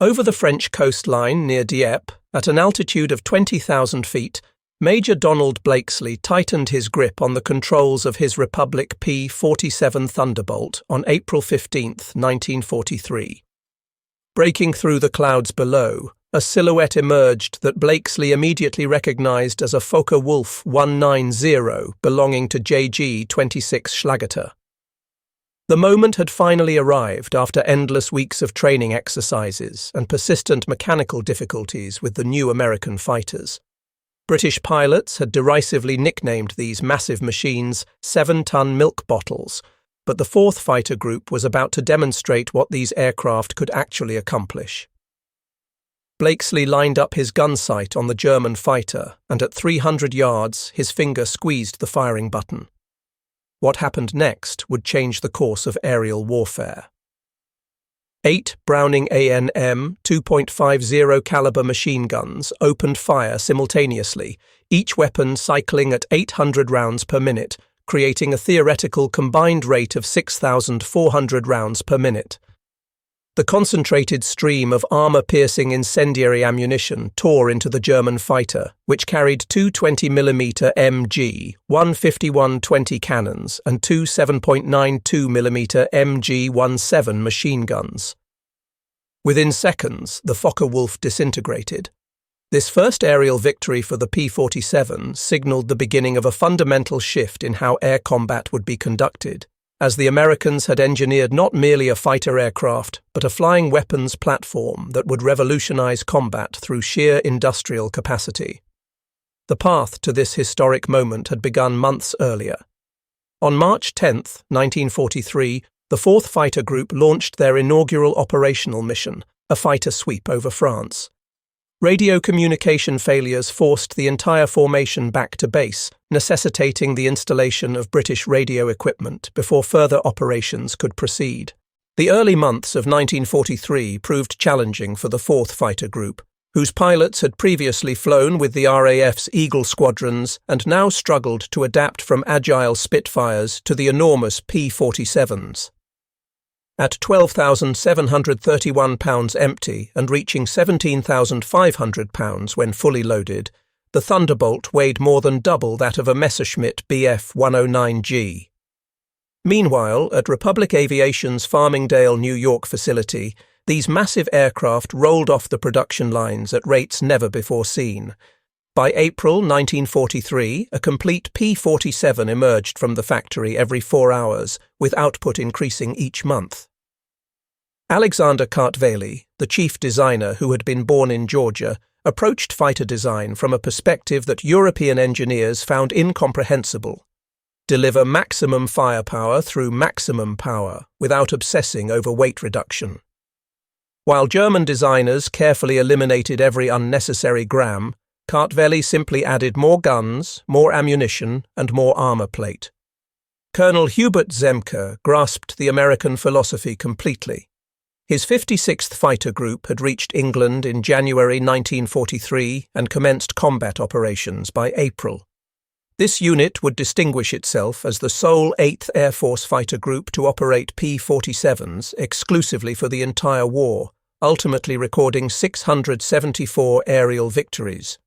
Over the French coastline near Dieppe, at an altitude of 20,000 feet, Major Donald Blakesley tightened his grip on the controls of his Republic P-47 Thunderbolt on April 15, 1943. Breaking through the clouds below, a silhouette emerged that Blakesley immediately recognized as a Focke-Wulf 190 belonging to JG-26 Schlageter. The moment had finally arrived after endless weeks of training exercises and persistent mechanical difficulties with the new American fighters. British pilots had derisively nicknamed these massive machines 7-ton milk bottles, but the 4th Fighter Group was about to demonstrate what these aircraft could actually accomplish. Blakesley lined up his gun sight on the German fighter, and at 300 yards, his finger squeezed the firing button. What happened next would change the course of aerial warfare. 8 Browning AN/M 2.50 caliber machine guns opened fire simultaneously, each weapon cycling at 800 rounds per minute, creating a theoretical combined rate of 6,400 rounds per minute. The concentrated stream of armor-piercing incendiary ammunition tore into the German fighter, which carried two 20mm MG, 151-20 cannons and two 7.92mm MG-17 machine guns. Within seconds, the Focke-Wulf disintegrated. This first aerial victory for the P-47 signaled the beginning of a fundamental shift in how air combat would be conducted, as the Americans had engineered not merely a fighter aircraft, but a flying weapons platform that would revolutionize combat through sheer industrial capacity. The path to this historic moment had begun months earlier. On March 10, 1943, the 4th Fighter Group launched their inaugural operational mission, a fighter sweep over France. Radio communication failures forced the entire formation back to base, necessitating the installation of British radio equipment before further operations could proceed. The early months of 1943 proved challenging for the 4th Fighter Group, whose pilots had previously flown with the RAF's Eagle squadrons and now struggled to adapt from agile Spitfires to the enormous P-47s. At 12,731 pounds empty and reaching 17,500 pounds when fully loaded, the Thunderbolt weighed more than double that of a Messerschmitt Bf 109G. Meanwhile, at Republic Aviation's Farmingdale, New York facility, these massive aircraft rolled off the production lines at rates never before seen. By April 1943, a complete P-47 emerged from the factory every 4 hours, with output increasing each month. Alexander Kartveli, the chief designer who had been born in Georgia, approached fighter design from a perspective that European engineers found incomprehensible. Deliver maximum firepower through maximum power, without obsessing over weight reduction. While German designers carefully eliminated every unnecessary gram, Kartveli simply added more guns, more ammunition, and more armor plate. Colonel Hubert Zemke grasped the American philosophy completely. His 56th Fighter Group had reached England in January 1943 and commenced combat operations by April. This unit would distinguish itself as the sole 8th Air Force Fighter Group to operate P-47s exclusively for the entire war, ultimately recording 674 aerial victories.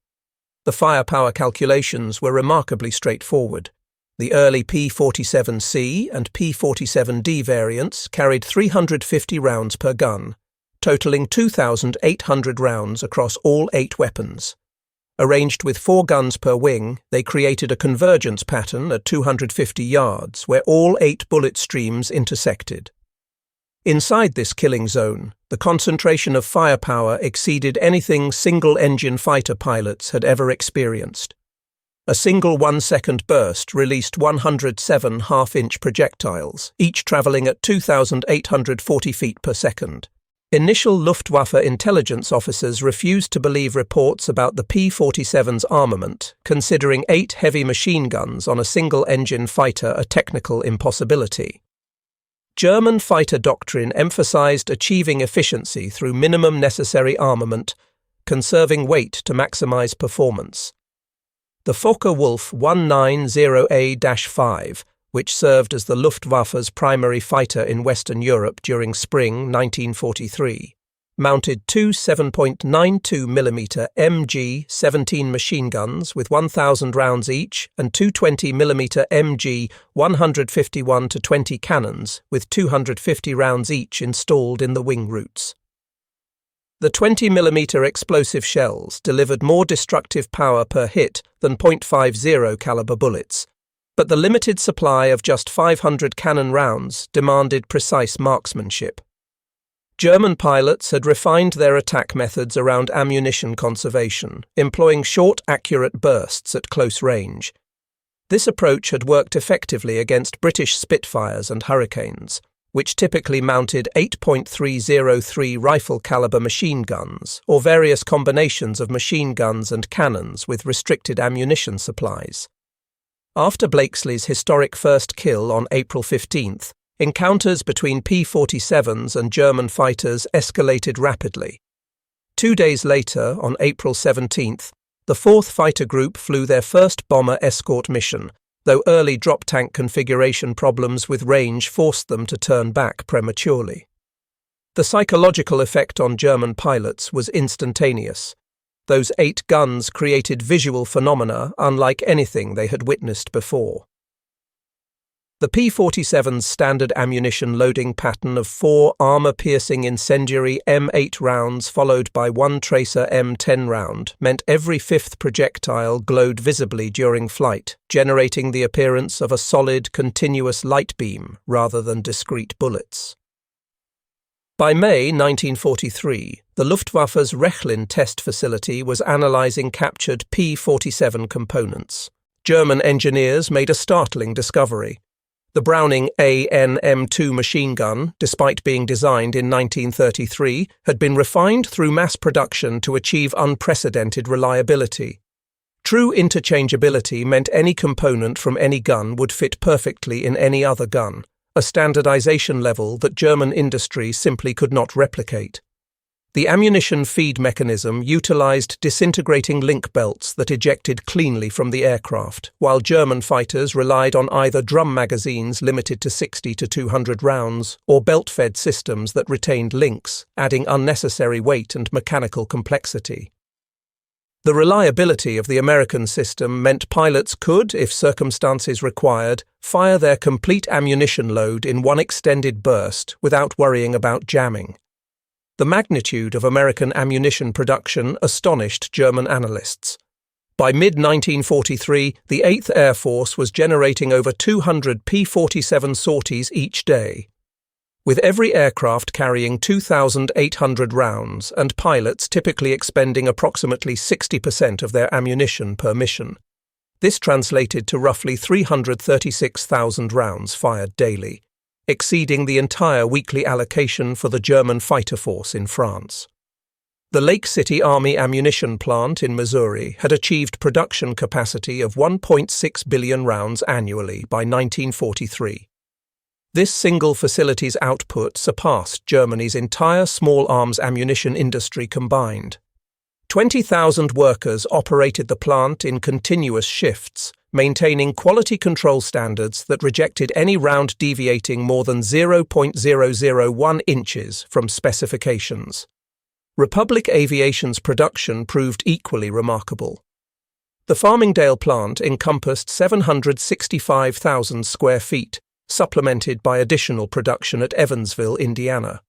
The firepower calculations were remarkably straightforward. The early P-47C and P-47D variants carried 350 rounds per gun, totaling 2,800 rounds across all 8 weapons. Arranged with 4 guns per wing, they created a convergence pattern at 250 yards where all 8 bullet streams intersected. Inside this killing zone, the concentration of firepower exceeded anything single-engine fighter pilots had ever experienced. A single 1-second burst released 107 half-inch projectiles, each travelling at 2,840 feet per second. Initial Luftwaffe intelligence officers refused to believe reports about the P-47's armament, considering 8 heavy machine guns on a single-engine fighter a technical impossibility. German fighter doctrine emphasized achieving efficiency through minimum necessary armament, conserving weight to maximize performance. The Focke-Wulf 190A-5, which served as the Luftwaffe's primary fighter in Western Europe during spring 1943, mounted two 7.92mm MG-17 machine guns with 1,000 rounds each and two 20mm MG 151-20 cannons with 250 rounds each installed in the wing roots. The 20mm explosive shells delivered more destructive power per hit than .50 caliber bullets, but the limited supply of just 500 cannon rounds demanded precise marksmanship. German pilots had refined their attack methods around ammunition conservation, employing short, accurate bursts at close range. This approach had worked effectively against British Spitfires and Hurricanes, which typically mounted 8.303 rifle-caliber machine guns or various combinations of machine guns and cannons with restricted ammunition supplies. After Blakesley's historic first kill on April 15th, encounters between P-47s and German fighters escalated rapidly. 2 days later, on April 17th, the 4th Fighter Group flew their first bomber escort mission, though early drop tank configuration problems with range forced them to turn back prematurely. The psychological effect on German pilots was instantaneous. Those 8 guns created visual phenomena unlike anything they had witnessed before. The P-47's standard ammunition loading pattern of 4 armor-piercing incendiary M8 rounds followed by 1 tracer M10 round meant every 5th projectile glowed visibly during flight, generating the appearance of a solid, continuous light beam rather than discrete bullets. By May 1943, the Luftwaffe's Rechlin test facility was analyzing captured P-47 components. German engineers made a startling discovery. The Browning AN-M2 machine gun, despite being designed in 1933, had been refined through mass production to achieve unprecedented reliability. True interchangeability meant any component from any gun would fit perfectly in any other gun, a standardization level that German industry simply could not replicate. The ammunition feed mechanism utilized disintegrating link belts that ejected cleanly from the aircraft, while German fighters relied on either drum magazines limited to 60 to 200 rounds or belt-fed systems that retained links, adding unnecessary weight and mechanical complexity. The reliability of the American system meant pilots could, if circumstances required, fire their complete ammunition load in one extended burst without worrying about jamming. The magnitude of American ammunition production astonished German analysts. By mid-1943, the 8th Air Force was generating over 200 P-47 sorties each day, with every aircraft carrying 2,800 rounds and pilots typically expending approximately 60% of their ammunition per mission. This translated to roughly 336,000 rounds fired daily, exceeding the entire weekly allocation for the German fighter force in France. The Lake City Army Ammunition Plant in Missouri had achieved production capacity of 1.6 billion rounds annually by 1943. This single facility's output surpassed Germany's entire small arms ammunition industry combined. 20,000 workers operated the plant in continuous shifts, maintaining quality control standards that rejected any round deviating more than 0.001 inches from specifications. Republic Aviation's production proved equally remarkable. The Farmingdale plant encompassed 765,000 square feet, supplemented by additional production at Evansville, Indiana.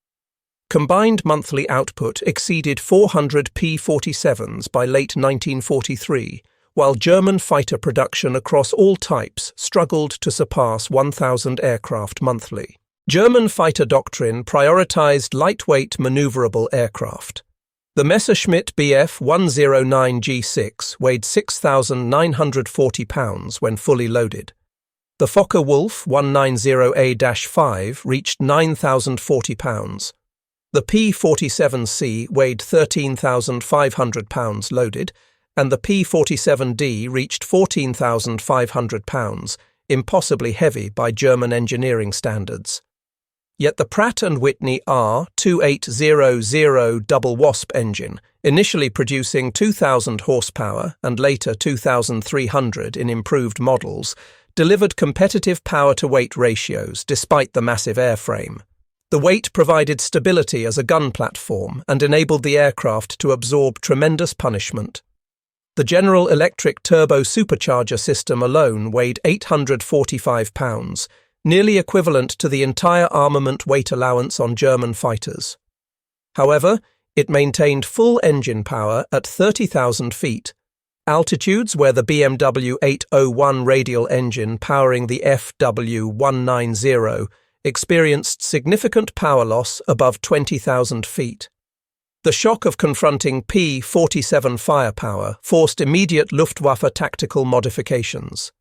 Combined monthly output exceeded 400 P-47s by late 1943, while German fighter production across all types struggled to surpass 1,000 aircraft monthly. German fighter doctrine prioritized lightweight, maneuverable aircraft. The Messerschmitt Bf 109G6 weighed 6,940 pounds when fully loaded. The Fokker-Wulf 190A-5 reached 9,040 pounds. The P-47C weighed 13,500 pounds loaded, and the P-47D reached 14,500 pounds, impossibly heavy by German engineering standards. Yet the Pratt & Whitney R2800 double Wasp engine, initially producing 2,000 horsepower and later 2,300 in improved models, delivered competitive power-to-weight ratios despite the massive airframe. The The weight provided stability as a gun platform and enabled the aircraft to absorb tremendous punishment. The General Electric turbo supercharger system alone weighed 845 pounds, nearly equivalent to the entire armament weight allowance on German fighters. However, it maintained full engine power at 30,000 feet, altitudes where the BMW 801 radial engine powering the FW190 experienced significant power loss above 20,000 feet. The shock of confronting P-47 firepower forced immediate Luftwaffe tactical modifications.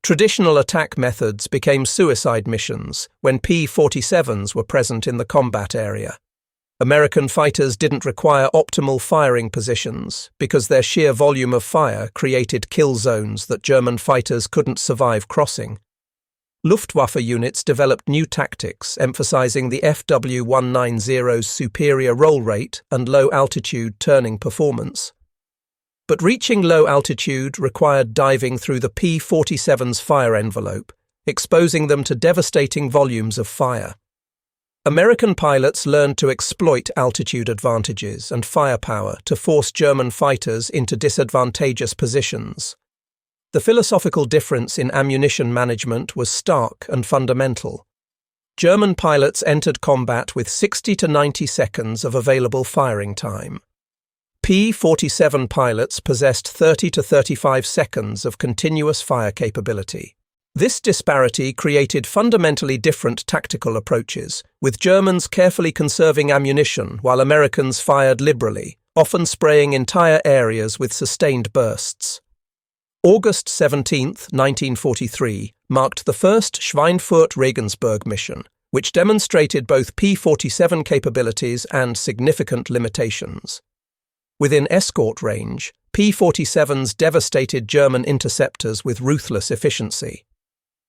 Traditional attack methods became suicide missions when P-47s were present in the combat area. American fighters didn't require optimal firing positions because their sheer volume of fire created kill zones that German fighters couldn't survive crossing. Luftwaffe units developed new tactics emphasizing the FW190's superior roll rate and low-altitude turning performance. But reaching low altitude required diving through the P-47's fire envelope, exposing them to devastating volumes of fire. American pilots learned to exploit altitude advantages and firepower to force German fighters into disadvantageous positions. The philosophical difference in ammunition management was stark and fundamental. German pilots entered combat with 60 to 90 seconds of available firing time. P-47 pilots possessed 30 to 35 seconds of continuous fire capability. This disparity created fundamentally different tactical approaches, with Germans carefully conserving ammunition while Americans fired liberally, often spraying entire areas with sustained bursts. August 17, 1943, marked the first Schweinfurt-Regensburg mission, which demonstrated both P-47 capabilities and significant limitations. Within escort range, P-47s devastated German interceptors with ruthless efficiency.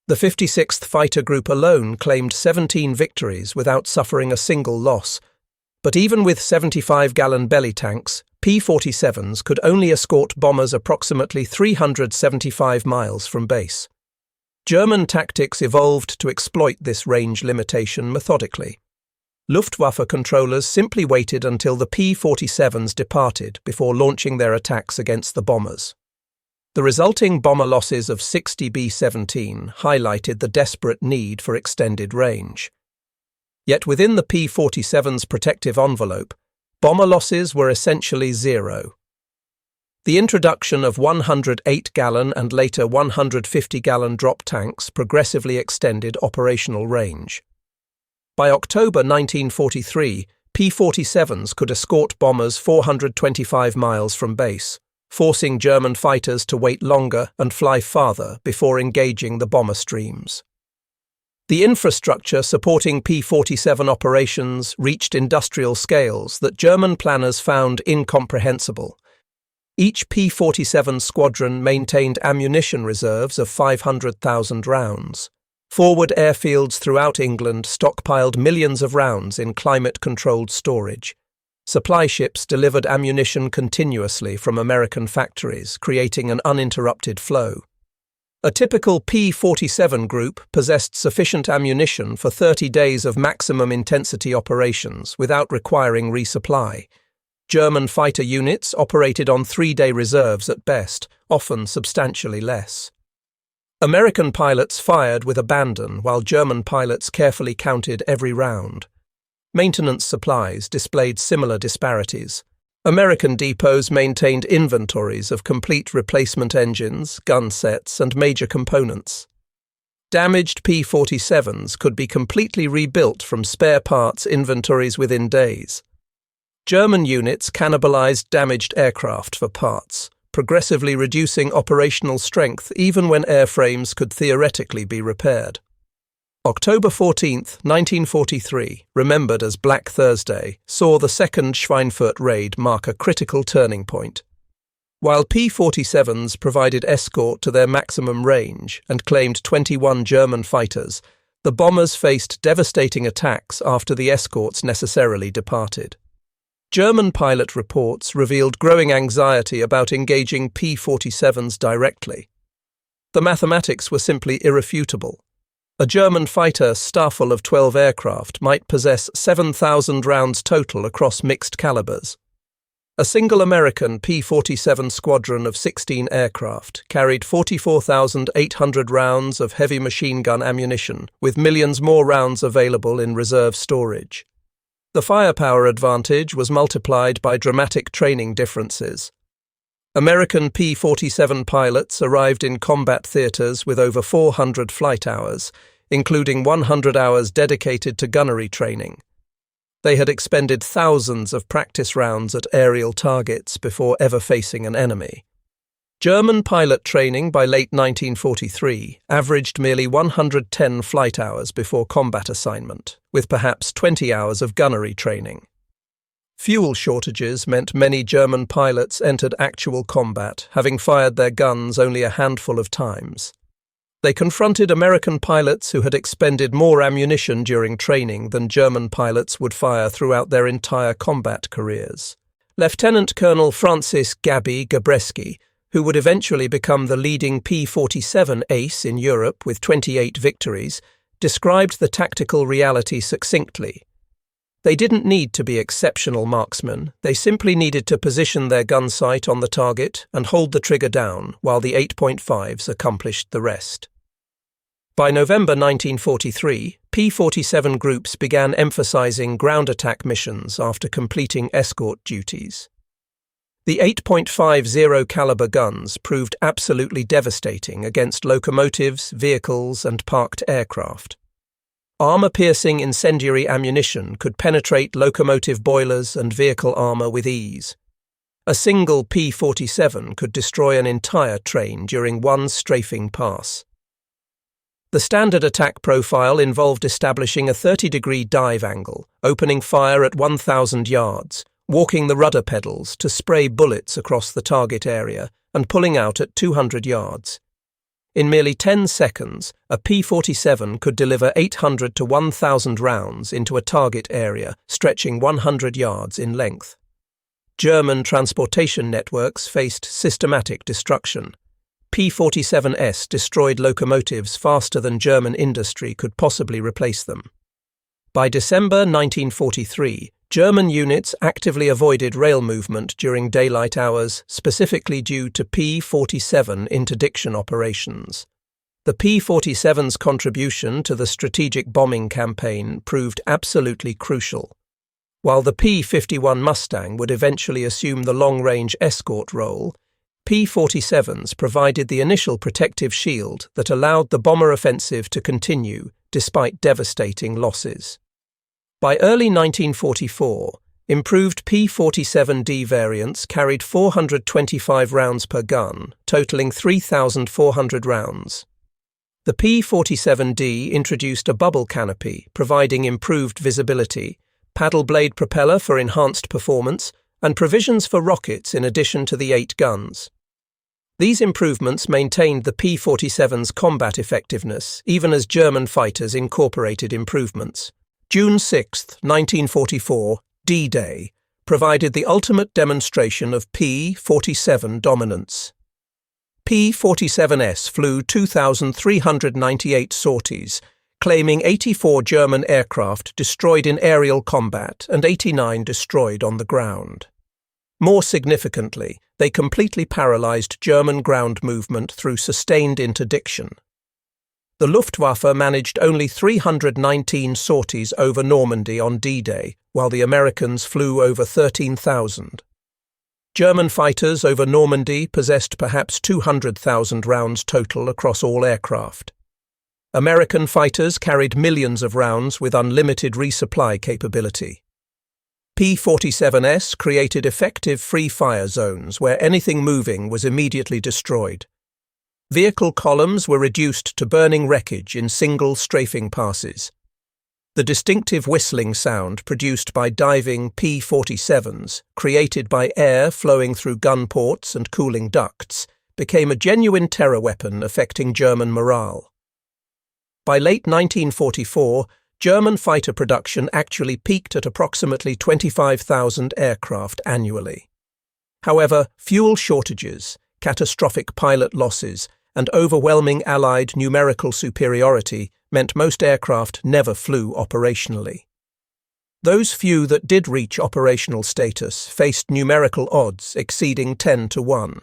The 56th Fighter Group alone claimed 17 victories without suffering a single loss, but even with 75-gallon belly tanks, P-47s could only escort bombers approximately 375 miles from base. German tactics evolved to exploit this range limitation methodically. Luftwaffe controllers simply waited until the P-47s departed before launching their attacks against the bombers. The resulting bomber losses of 60 B-17 highlighted the desperate need for extended range. Yet within the P-47's protective envelope, bomber losses were essentially zero. The introduction of 108-gallon and later 150-gallon drop tanks progressively extended operational range. By October 1943, P-47s could escort bombers 425 miles from base, forcing German fighters to wait longer and fly farther before engaging the bomber streams. The infrastructure supporting P-47 operations reached industrial scales that German planners found incomprehensible. Each P-47 squadron maintained ammunition reserves of 500,000 rounds. Forward airfields throughout England stockpiled millions of rounds in climate-controlled storage. Supply ships delivered ammunition continuously from American factories, creating an uninterrupted flow. A typical P-47 group possessed sufficient ammunition for 30 days of maximum intensity operations without requiring resupply. German fighter units operated on 3-day reserves at best, often substantially less. American pilots fired with abandon while German pilots carefully counted every round. Maintenance supplies displayed similar disparities. American depots maintained inventories of complete replacement engines, gun sets, and major components. Damaged P-47s could be completely rebuilt from spare parts inventories within days. German units cannibalized damaged aircraft for parts, progressively reducing operational strength even when airframes could theoretically be repaired. October 14, 1943, remembered as Black Thursday, saw the second Schweinfurt raid mark a critical turning point. While P-47s provided escort to their maximum range and claimed 21 German fighters, the bombers faced devastating attacks after the escorts necessarily departed. German pilot reports revealed growing anxiety about engaging P-47s directly. The mathematics were simply irrefutable. A German fighter staffel of 12 aircraft might possess 7,000 rounds total across mixed calibers. A single American P-47 squadron of 16 aircraft carried 44,800 rounds of heavy machine gun ammunition, with millions more rounds available in reserve storage. The firepower advantage was multiplied by dramatic training differences. American P-47 pilots arrived in combat theaters with over 400 flight hours, including 100 hours dedicated to gunnery training. They had expended thousands of practice rounds at aerial targets before ever facing an enemy. German pilot training by late 1943 averaged merely 110 flight hours before combat assignment, with perhaps 20 hours of gunnery training. Fuel shortages meant many German pilots entered actual combat, having fired their guns only a handful of times. They confronted American pilots who had expended more ammunition during training than German pilots would fire throughout their entire combat careers. Lieutenant Colonel Francis Gaby Gabreski, who would eventually become the leading P-47 ace in Europe with 28 victories, described the tactical reality succinctly. They didn't need to be exceptional marksmen, they simply needed to position their gun sight on the target and hold the trigger down while the 8.5s accomplished the rest. By November 1943, P-47 groups began emphasizing ground attack missions after completing escort duties. The 8.50 caliber guns proved absolutely devastating against locomotives, vehicles, and parked aircraft. Armor-piercing incendiary ammunition could penetrate locomotive boilers and vehicle armor with ease. A single P-47 could destroy an entire train during one strafing pass. The standard attack profile involved establishing a 30-degree dive angle, opening fire at 1,000 yards, walking the rudder pedals to spray bullets across the target area, and pulling out at 200 yards. In merely 10 seconds, a P-47 could deliver 800 to 1,000 rounds into a target area stretching 100 yards in length. German transportation networks faced systematic destruction. P-47s destroyed locomotives faster than German industry could possibly replace them. By December 1943, German units actively avoided rail movement during daylight hours, specifically due to P-47 interdiction operations. The P-47's contribution to the strategic bombing campaign proved absolutely crucial. While the P-51 Mustang would eventually assume the long-range escort role, P-47s provided the initial protective shield that allowed the bomber offensive to continue despite devastating losses. By early 1944, improved P-47D variants carried 425 rounds per gun, totaling 3,400 rounds. The P-47D introduced a bubble canopy, providing improved visibility, paddle blade propeller for enhanced performance, and provisions for rockets in addition to the 8 guns. These improvements maintained the P-47's combat effectiveness, even as German fighters incorporated improvements. June 6, 1944, D-Day, provided the ultimate demonstration of P-47 dominance. P-47s flew 2,398 sorties, claiming 84 German aircraft destroyed in aerial combat and 89 destroyed on the ground. More significantly, they completely paralyzed German ground movement through sustained interdiction. The Luftwaffe managed only 319 sorties over Normandy on D-Day, while the Americans flew over 13,000. German fighters over Normandy possessed perhaps 200,000 rounds total across all aircraft. American fighters carried millions of rounds with unlimited resupply capability. P-47s created effective free-fire zones where anything moving was immediately destroyed. Vehicle columns were reduced to burning wreckage in single strafing passes. The distinctive whistling sound produced by diving P-47s, created by air flowing through gun ports and cooling ducts, became a genuine terror weapon affecting German morale. By late 1944, German fighter production actually peaked at approximately 25,000 aircraft annually. However, fuel shortages, catastrophic pilot losses, and overwhelming Allied numerical superiority meant most aircraft never flew operationally. Those few that did reach operational status faced numerical odds exceeding 10 to 1.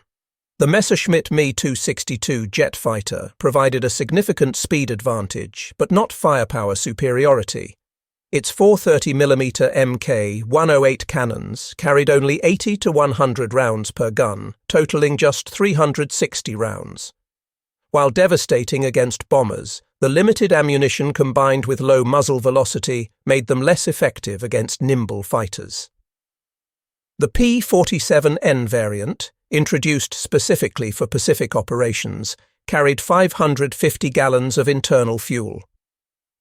The Messerschmitt Me-262 jet fighter provided a significant speed advantage, but not firepower superiority. Its 430mm Mk-108 cannons carried only 80 to 100 rounds per gun, totaling just 360 rounds. While devastating against bombers, the limited ammunition combined with low muzzle velocity made them less effective against nimble fighters. The P-47N variant, introduced specifically for Pacific operations, carried 550 gallons of internal fuel.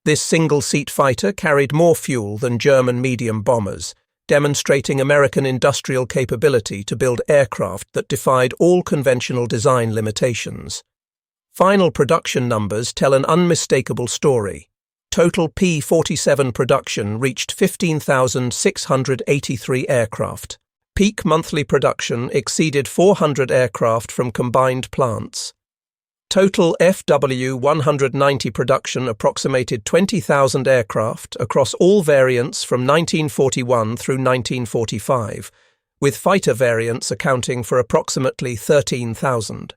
This single-seat fighter carried more fuel than German medium bombers, demonstrating American industrial capability to build aircraft that defied all conventional design limitations. Final production numbers tell an unmistakable story. Total P-47 production reached 15,683 aircraft. Peak monthly production exceeded 400 aircraft from combined plants. Total FW-190 production approximated 20,000 aircraft across all variants from 1941 through 1945, with fighter variants accounting for approximately 13,000.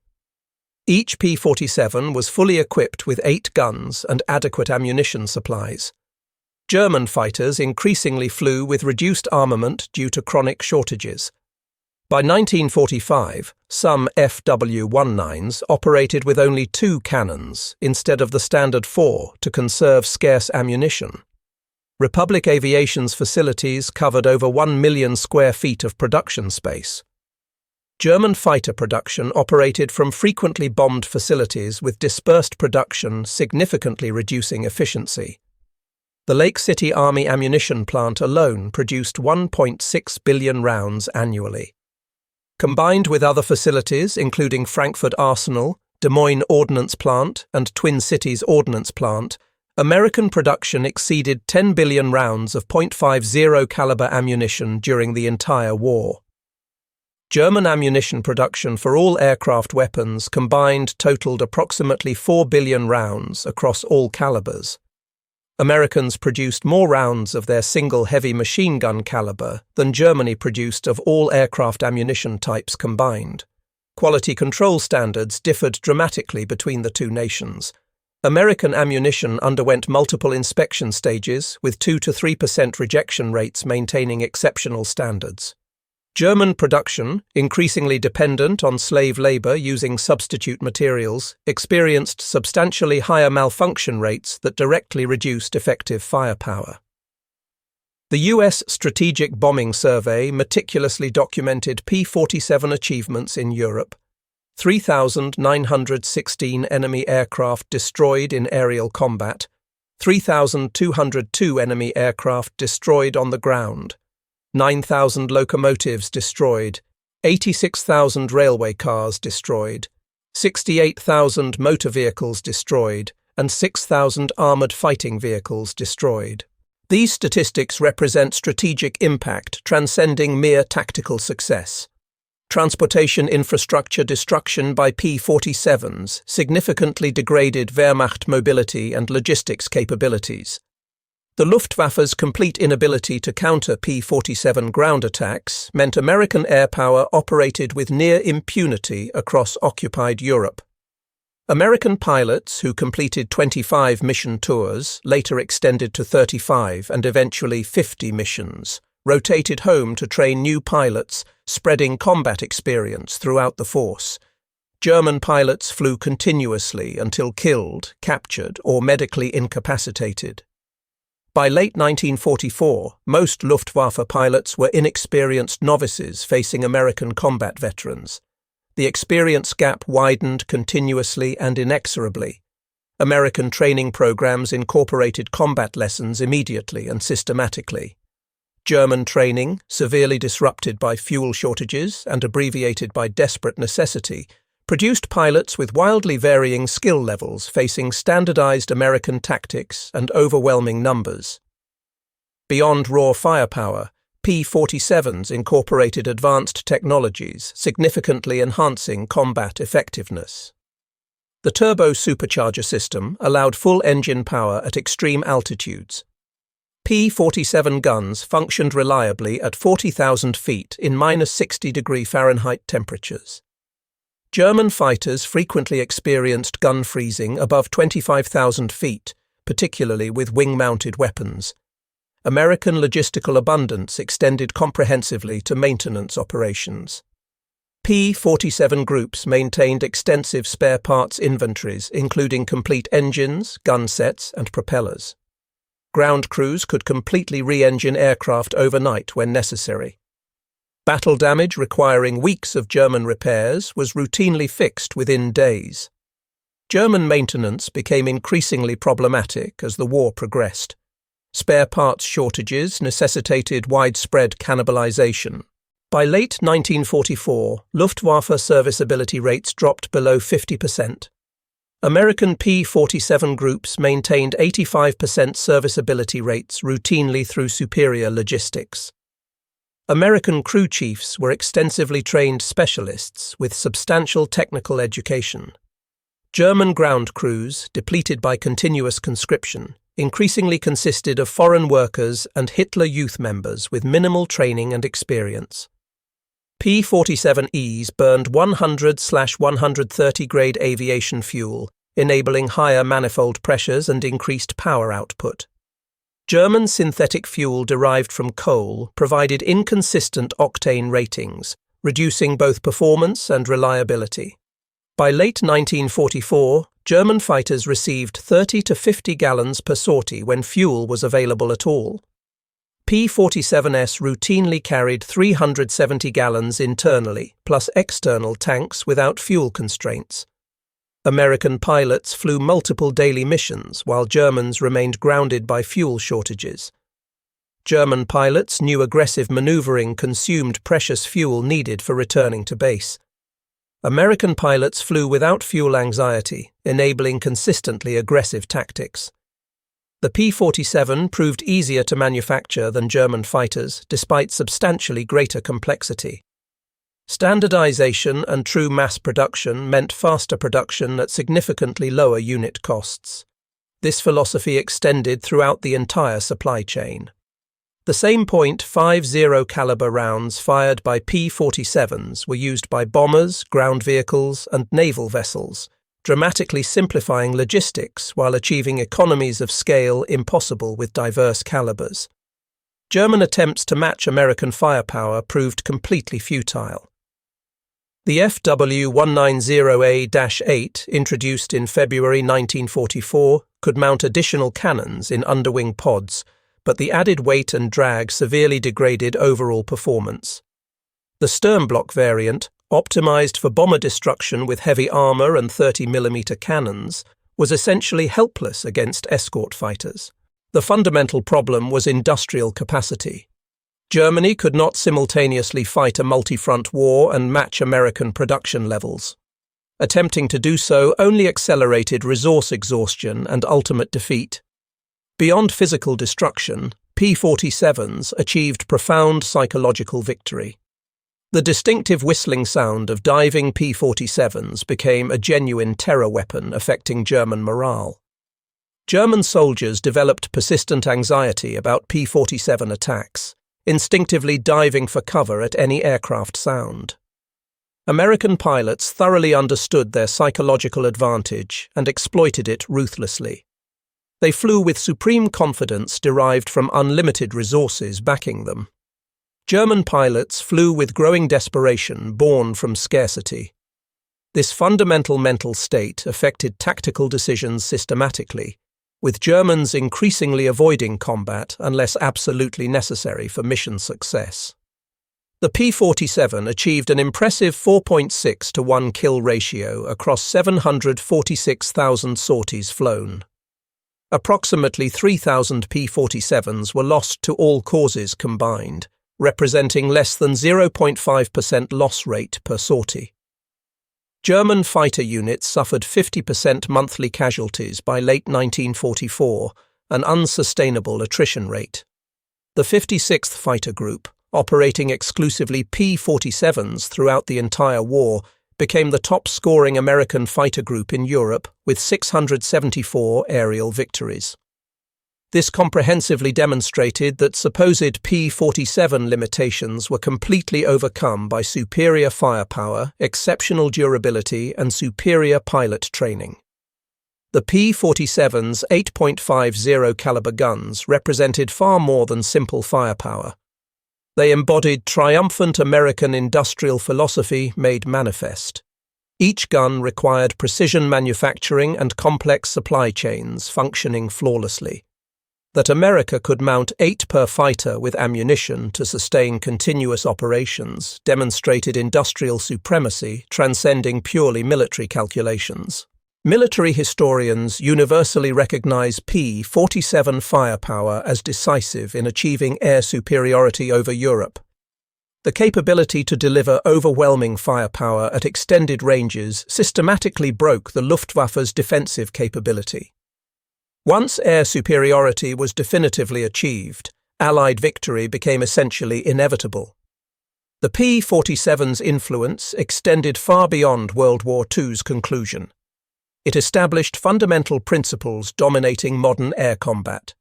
Each P-47 was fully equipped with 8 guns and adequate ammunition supplies. German fighters increasingly flew with reduced armament due to chronic shortages. By 1945, some FW-19s operated with only 2 cannons instead of the standard 4 to conserve scarce ammunition. Republic Aviation's facilities covered over 1 million square feet of production space. German fighter production operated from frequently bombed facilities with dispersed production significantly reducing efficiency. The Lake City Army ammunition plant alone produced 1.6 billion rounds annually. Combined with other facilities, including Frankfurt Arsenal, Des Moines Ordnance Plant, and Twin Cities Ordnance Plant, American production exceeded 10 billion rounds of .50 caliber ammunition during the entire war. German ammunition production for all aircraft weapons combined totaled approximately 4 billion rounds across all calibers. Americans produced more rounds of their single heavy machine gun caliber than Germany produced of all aircraft ammunition types combined. Quality control standards differed dramatically between the two nations. American ammunition underwent multiple inspection stages, with 2 to 3% rejection rates maintaining exceptional standards. German production, increasingly dependent on slave labor using substitute materials, experienced substantially higher malfunction rates that directly reduced effective firepower. The U.S. Strategic Bombing Survey meticulously documented P-47 achievements in Europe. 3,916 enemy aircraft destroyed in aerial combat, 3,202 enemy aircraft destroyed on the ground, 9,000 locomotives destroyed, 86,000 railway cars destroyed, 68,000 motor vehicles destroyed, and 6,000 armoured fighting vehicles destroyed. These statistics represent strategic impact transcending mere tactical success. Transportation infrastructure destruction by P-47s significantly degraded Wehrmacht mobility and logistics capabilities. The Luftwaffe's complete inability to counter P-47 ground attacks meant American air power operated with near impunity across occupied Europe. American pilots who completed 25 mission tours, later extended to 35 and eventually 50 missions, rotated home to train new pilots, spreading combat experience throughout the force. German pilots flew continuously until killed, captured, or medically incapacitated. By late 1944, most Luftwaffe pilots were inexperienced novices facing American combat veterans. The experience gap widened continuously and inexorably. American training programs incorporated combat lessons immediately and systematically. German training, severely disrupted by fuel shortages and abbreviated by desperate necessity, produced pilots with wildly varying skill levels facing standardized American tactics and overwhelming numbers. Beyond raw firepower, P-47s incorporated advanced technologies, significantly enhancing combat effectiveness. The turbo supercharger system allowed full engine power at extreme altitudes. P-47 guns functioned reliably at 40,000 feet in -60°F temperatures. German fighters frequently experienced gun freezing above 25,000 feet, particularly with wing-mounted weapons. American logistical abundance extended comprehensively to maintenance operations. P-47 groups maintained extensive spare parts inventories, including complete engines, gun sets, and propellers. Ground crews could completely re-engine aircraft overnight when necessary. Battle damage requiring weeks of German repairs was routinely fixed within days. German maintenance became increasingly problematic as the war progressed. Spare parts shortages necessitated widespread cannibalization. By late 1944, Luftwaffe serviceability rates dropped below 50%. American P-47 groups maintained 85% serviceability rates routinely through superior logistics. American crew chiefs were extensively trained specialists with substantial technical education. German ground crews, depleted by continuous conscription, increasingly consisted of foreign workers and Hitler Youth members with minimal training and experience. P-47Es burned 100/130 grade aviation fuel, enabling higher manifold pressures and increased power output. German synthetic fuel derived from coal provided inconsistent octane ratings, reducing both performance and reliability. By late 1944, German fighters received 30 to 50 gallons per sortie when fuel was available at all. P-47s routinely carried 370 gallons internally, plus external tanks without fuel constraints. American pilots flew multiple daily missions while Germans remained grounded by fuel shortages. German pilots knew aggressive maneuvering consumed precious fuel needed for returning to base. American pilots flew without fuel anxiety, enabling consistently aggressive tactics. The P-47 proved easier to manufacture than German fighters, despite substantially greater complexity. Standardization and true mass production meant faster production at significantly lower unit costs. This philosophy extended throughout the entire supply chain. The same .50 caliber rounds fired by P-47s were used by bombers, ground vehicles, and naval vessels, dramatically simplifying logistics while achieving economies of scale impossible with diverse calibers. German attempts to match American firepower proved completely futile. The FW-190A-8, introduced in February 1944, could mount additional cannons in underwing pods, but the added weight and drag severely degraded overall performance. The Sternblock variant, optimized for bomber destruction with heavy armor and 30mm cannons, was essentially helpless against escort fighters. The fundamental problem was industrial capacity. Germany could not simultaneously fight a multi-front war and match American production levels. Attempting to do so only accelerated resource exhaustion and ultimate defeat. Beyond physical destruction, P-47s achieved profound psychological victory. The distinctive whistling sound of diving P-47s became a genuine terror weapon affecting German morale. German soldiers developed persistent anxiety about P-47 attacks, instinctively diving for cover at any aircraft sound. American pilots thoroughly understood their psychological advantage and exploited it ruthlessly. They flew with supreme confidence derived from unlimited resources backing them. German pilots flew with growing desperation born from scarcity. This fundamental mental state affected tactical decisions systematically, with Germans increasingly avoiding combat unless absolutely necessary for mission success. The P-47 achieved an impressive 4.6 to 1 kill ratio across 746,000 sorties flown. Approximately 3,000 P-47s were lost to all causes combined, representing less than 0.5% loss rate per sortie. German fighter units suffered 50% monthly casualties by late 1944, an unsustainable attrition rate. The 56th Fighter Group, operating exclusively P-47s throughout the entire war, became the top-scoring American fighter group in Europe with 674 aerial victories. This comprehensively demonstrated that supposed P-47 limitations were completely overcome by superior firepower, exceptional durability, and superior pilot training. The P-47's 8.50 caliber guns represented far more than simple firepower. They embodied triumphant American industrial philosophy made manifest. Each gun required precision manufacturing and complex supply chains functioning flawlessly. That America could mount 8 per fighter with ammunition to sustain continuous operations demonstrated industrial supremacy transcending purely military calculations. Military historians universally recognize P-47 firepower as decisive in achieving air superiority over Europe. The capability to deliver overwhelming firepower at extended ranges systematically broke the Luftwaffe's defensive capability. Once air superiority was definitively achieved, Allied victory became essentially inevitable. The P-47's influence extended far beyond World War II's conclusion. It established fundamental principles dominating modern air combat.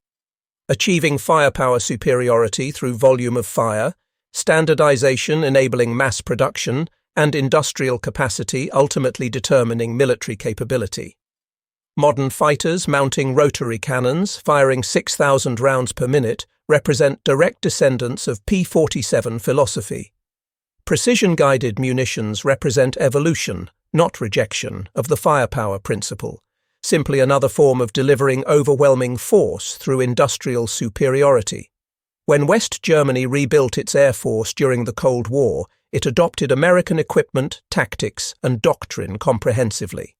Achieving firepower superiority through volume of fire, standardization enabling mass production, and industrial capacity ultimately determining military capability. Modern fighters mounting rotary cannons, firing 6,000 rounds per minute, represent direct descendants of P-47 philosophy. Precision-guided munitions represent evolution, not rejection, of the firepower principle, simply another form of delivering overwhelming force through industrial superiority. When West Germany rebuilt its air force during the Cold War, it adopted American equipment, tactics, and doctrine comprehensively.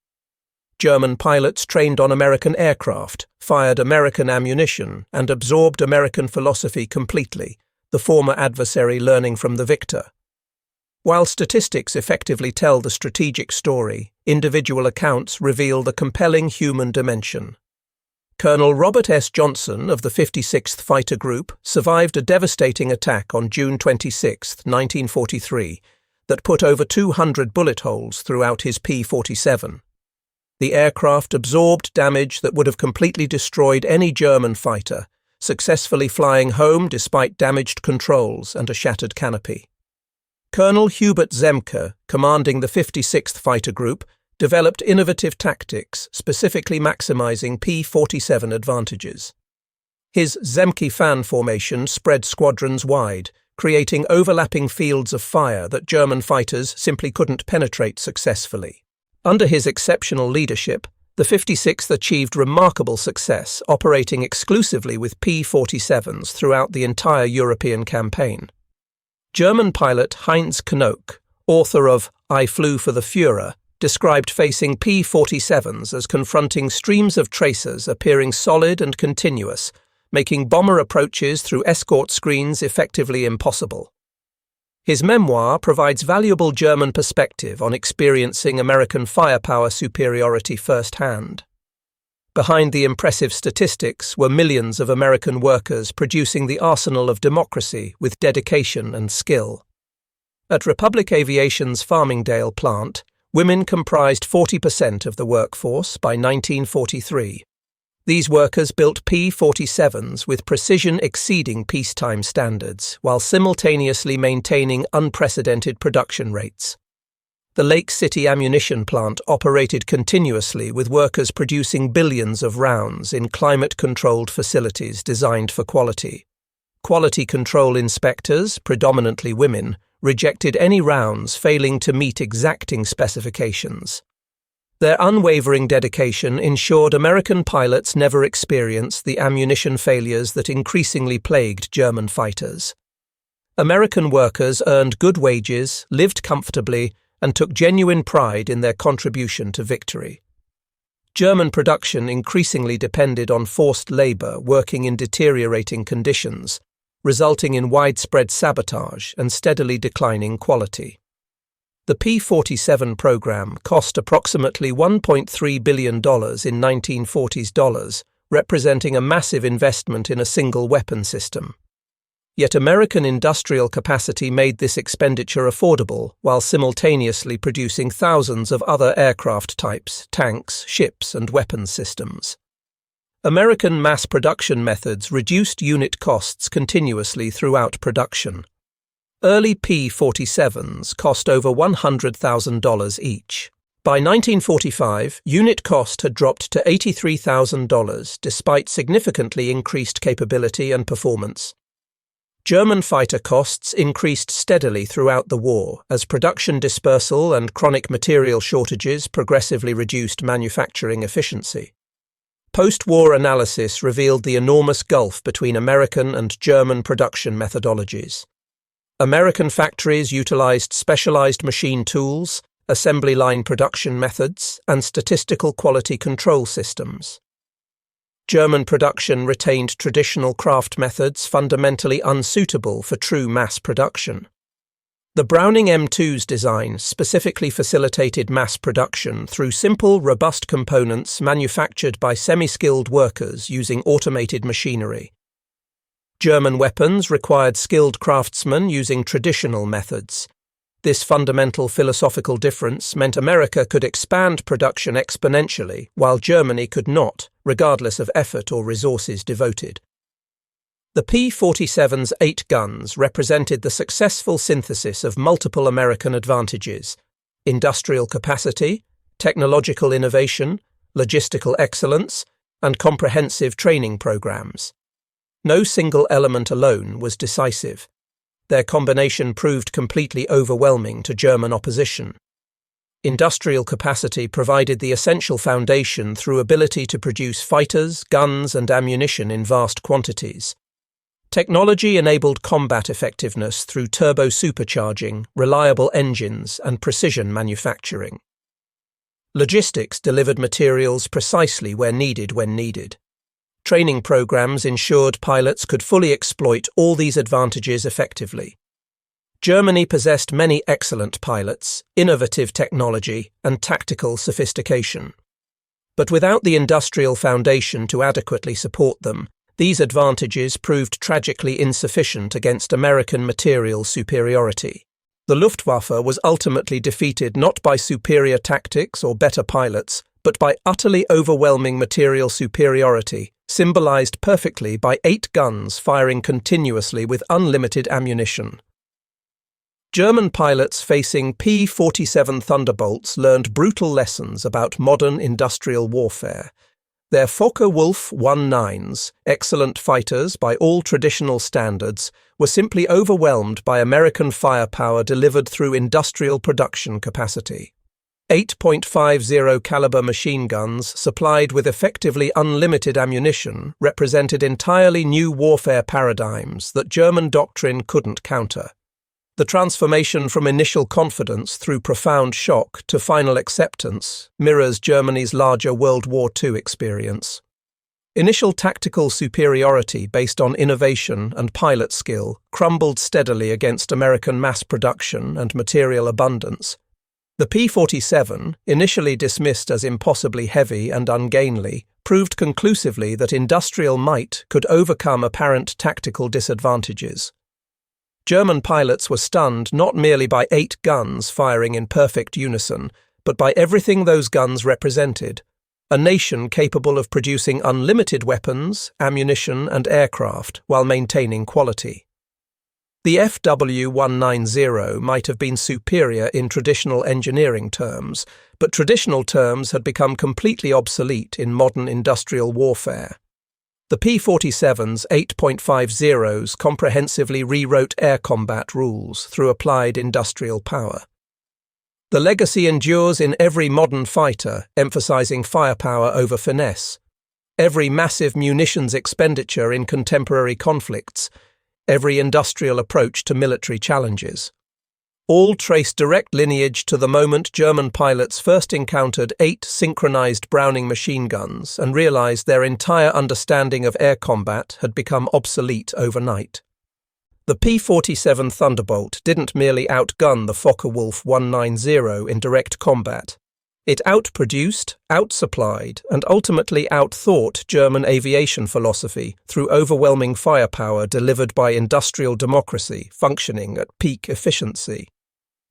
German pilots trained on American aircraft, fired American ammunition, and absorbed American philosophy completely, the former adversary learning from the victor. While statistics effectively tell the strategic story, individual accounts reveal the compelling human dimension. Colonel Robert S. Johnson of the 56th Fighter Group survived a devastating attack on June 26, 1943, that put over 200 bullet holes throughout his P-47. The aircraft absorbed damage that would have completely destroyed any German fighter, successfully flying home despite damaged controls and a shattered canopy. Colonel Hubert Zemke, commanding the 56th Fighter Group, developed innovative tactics specifically maximizing P-47 advantages. His Zemke fan formation spread squadrons wide, creating overlapping fields of fire that German fighters simply couldn't penetrate successfully. Under his exceptional leadership, the 56th achieved remarkable success operating exclusively with P-47s throughout the entire European campaign. German pilot Heinz Knoke, author of I Flew for the Führer, described facing P-47s as confronting streams of tracers appearing solid and continuous, making bomber approaches through escort screens effectively impossible. His memoir provides valuable German perspective on experiencing American firepower superiority firsthand. Behind the impressive statistics were millions of American workers producing the arsenal of democracy with dedication and skill. At Republic Aviation's Farmingdale plant, women comprised 40% of the workforce by 1943. These workers built P-47s with precision exceeding peacetime standards, while simultaneously maintaining unprecedented production rates. The Lake City ammunition plant operated continuously with workers producing billions of rounds in climate-controlled facilities designed for quality. Quality control inspectors, predominantly women, rejected any rounds failing to meet exacting specifications. Their unwavering dedication ensured American pilots never experienced the ammunition failures that increasingly plagued German fighters. American workers earned good wages, lived comfortably, and took genuine pride in their contribution to victory. German production increasingly depended on forced labor working in deteriorating conditions, resulting in widespread sabotage and steadily declining quality. The P-47 program cost approximately $1.3 billion in 1940s dollars, representing a massive investment in a single weapon system. Yet American industrial capacity made this expenditure affordable while simultaneously producing thousands of other aircraft types, tanks, ships, and weapons systems. American mass production methods reduced unit costs continuously throughout production. Early P-47s cost over $100,000 each. By 1945, unit cost had dropped to $83,000 despite significantly increased capability and performance. German fighter costs increased steadily throughout the war as production dispersal and chronic material shortages progressively reduced manufacturing efficiency. Post-war analysis revealed the enormous gulf between American and German production methodologies. American factories utilized specialized machine tools, assembly line production methods, and statistical quality control systems. German production retained traditional craft methods fundamentally unsuitable for true mass production. The Browning M2's design specifically facilitated mass production through simple, robust components manufactured by semi-skilled workers using automated machinery. German weapons required skilled craftsmen using traditional methods. This fundamental philosophical difference meant America could expand production exponentially, while Germany could not, regardless of effort or resources devoted. The P-47's 8 guns represented the successful synthesis of multiple American advantages: industrial capacity, technological innovation, logistical excellence, and comprehensive training programs. No single element alone was decisive. Their combination proved completely overwhelming to German opposition. Industrial capacity provided the essential foundation through ability to produce fighters, guns, and ammunition in vast quantities. Technology enabled combat effectiveness through turbo supercharging, reliable engines, and precision manufacturing. Logistics delivered materials precisely where needed when needed. Training programs ensured pilots could fully exploit all these advantages effectively. Germany possessed many excellent pilots, innovative technology, and tactical sophistication. But without the industrial foundation to adequately support them, these advantages proved tragically insufficient against American material superiority. The Luftwaffe was ultimately defeated not by superior tactics or better pilots, but by utterly overwhelming material superiority, symbolized perfectly by 8 guns firing continuously with unlimited ammunition. German pilots facing P-47 Thunderbolts learned brutal lessons about modern industrial warfare. Their Focke-Wulf 19s, excellent fighters by all traditional standards, were simply overwhelmed by American firepower delivered through industrial production capacity. 8.50 caliber machine guns supplied with effectively unlimited ammunition represented entirely new warfare paradigms that German doctrine couldn't counter. The transformation from initial confidence through profound shock to final acceptance mirrors Germany's larger World War II experience. Initial tactical superiority based on innovation and pilot skill crumbled steadily against American mass production and material abundance. The P-47, initially dismissed as impossibly heavy and ungainly, proved conclusively that industrial might could overcome apparent tactical disadvantages. German pilots were stunned not merely by 8 guns firing in perfect unison, but by everything those guns represented: a nation capable of producing unlimited weapons, ammunition, and aircraft while maintaining quality. The FW-190 might have been superior in traditional engineering terms, but traditional terms had become completely obsolete in modern industrial warfare. The P-47's 8.50s comprehensively rewrote air combat rules through applied industrial power. The legacy endures in every modern fighter, emphasizing firepower over finesse. Every massive munitions expenditure in contemporary conflicts, every industrial approach to military challenges. All trace direct lineage to the moment German pilots first encountered 8 synchronized Browning machine guns and realized their entire understanding of air combat had become obsolete overnight. The P-47 Thunderbolt didn't merely outgun the Focke-Wulf 190 in direct combat. It outproduced, outsupplied, and ultimately outthought German aviation philosophy through overwhelming firepower delivered by industrial democracy functioning at peak efficiency.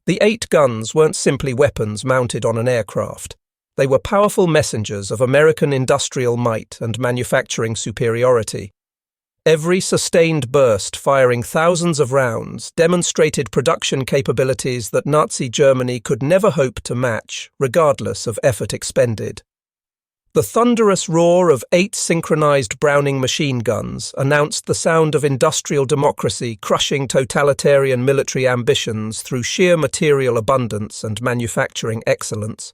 The 8 guns weren't simply weapons mounted on an aircraft. They were powerful messengers of American industrial might and manufacturing superiority. Every sustained burst, firing thousands of rounds, demonstrated production capabilities that Nazi Germany could never hope to match, regardless of effort expended. The thunderous roar of 8 synchronized Browning machine guns announced the sound of industrial democracy crushing totalitarian military ambitions through sheer material abundance and manufacturing excellence.